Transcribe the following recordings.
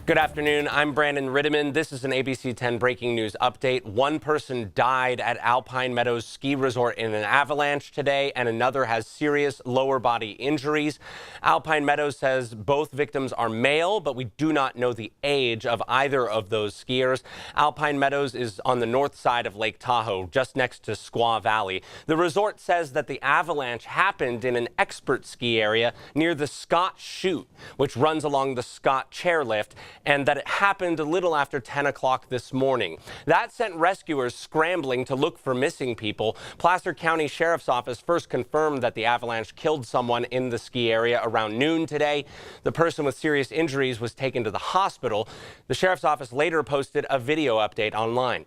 Good afternoon. I'm Brandon Rittiman. This is an ABC 10 breaking news update. One person died at Alpine Meadows ski resort in an avalanche today, and another has serious lower body injuries. Alpine Meadows says both victims are male, but we do not know the age of either of those skiers. Alpine Meadows is on the north side of Lake Tahoe, just next to Squaw Valley. The resort says that the avalanche happened in an expert ski area near the Scott Chute, which runs along the Scott chairlift, and that it happened a little after 10 o'clock this morning. That sent rescuers scrambling to look for missing people. Placer County Sheriff's Office first confirmed that the avalanche killed someone in the ski area around noon today. The person with serious injuries was taken to the hospital. The Sheriff's Office later posted a video update online.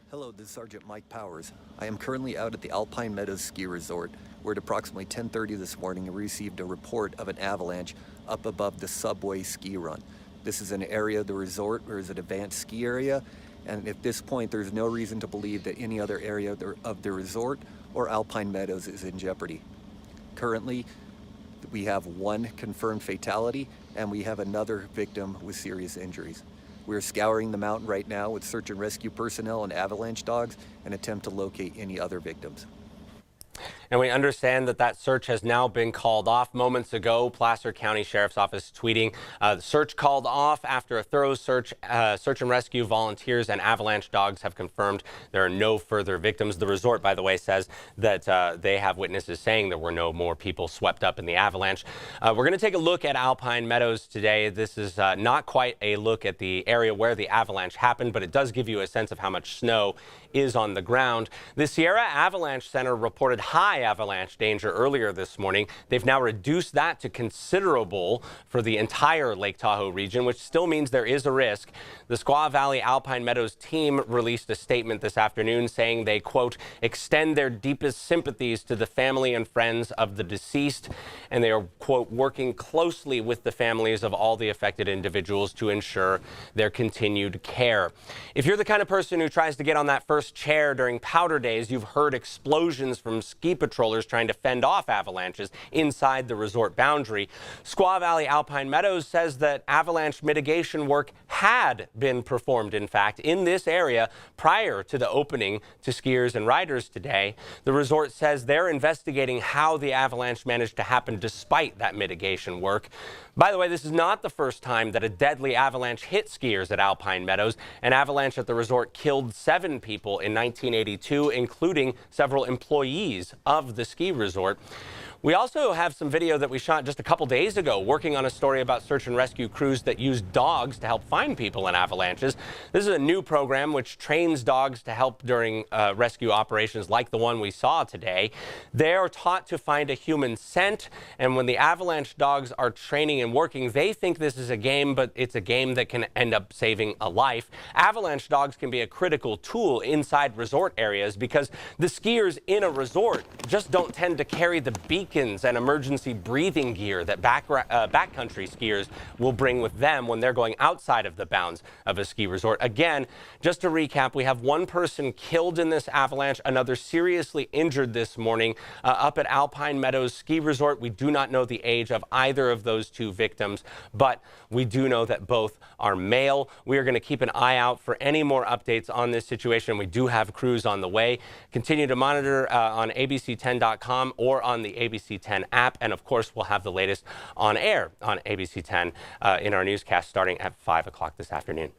Hello, this is Sergeant Mike Powers. I am currently out at the Alpine Meadows ski resort, where at approximately 10:30 this morning I received a report of an avalanche up above the Subway ski run. This is an area of the resort where is an advanced ski area, and at this point there's no reason to believe that any other area of the resort or Alpine Meadows is in jeopardy. Currently, we have one confirmed fatality and we have another victim with serious injuries. We're scouring the mountain right now with search and rescue personnel and avalanche dogs and attempt to locate any other victims. And we understand that that search has now been called off. Moments ago, Placer County Sheriff's Office tweeting the search called off after a thorough search. Search and rescue volunteers and avalanche dogs have confirmed there are no further victims. The resort, by the way, says that they have witnesses saying there were no more people swept up in the avalanche. We're going to take a look at Alpine Meadows today. This is not quite a look at the area where the avalanche happened, but it does give you a sense of how much snow is on the ground. The Sierra Avalanche Center reported high avalanche danger earlier this morning. They've now reduced that to considerable for the entire Lake Tahoe region, which still means there is a risk. The Squaw Valley Alpine Meadows team released a statement this afternoon saying they, quote, extend their deepest sympathies to the family and friends of the deceased, and they are, quote, working closely with the families of all the affected individuals to ensure their continued care. If you're the kind of person who tries to get on that first chair during powder days, you've heard explosions from ski patrollers trying to fend off avalanches inside the resort boundary. Squaw Valley Alpine Meadows says that avalanche mitigation work had been performed, in fact, in this area prior to the opening to skiers and riders today. The resort says they're investigating how the avalanche managed to happen despite that mitigation work. By the way, this is not the first time that a deadly avalanche hit skiers at Alpine Meadows. An avalanche at the resort killed 7 people in 1982, including several employees of the ski resort. We also have some video that we shot just a couple days ago working on a story about search and rescue crews that use dogs to help find people in avalanches. This is a new program which trains dogs to help during rescue operations like the one we saw today. They are taught to find a human scent, and when the avalanche dogs are training and working, they think this is a game, but it's a game that can end up saving a life. Avalanche dogs can be a critical tool inside resort areas because the skiers in a resort just don't tend to carry the beacons and emergency breathing gear that backcountry skiers will bring with them when they're going outside of the bounds of a ski resort. Again, just to recap, we have one person killed in this avalanche, another seriously injured this morning up at Alpine Meadows ski resort. We do not know the age of either of those two victims, but we do know that both are male. We are going to keep an eye out for any more updates on this situation. We do have crews on the way. Continue to monitor on abc10.com or on the ABC 10 app, and of course we'll have the latest on air on ABC 10 in our newscast starting at 5 o'clock this afternoon.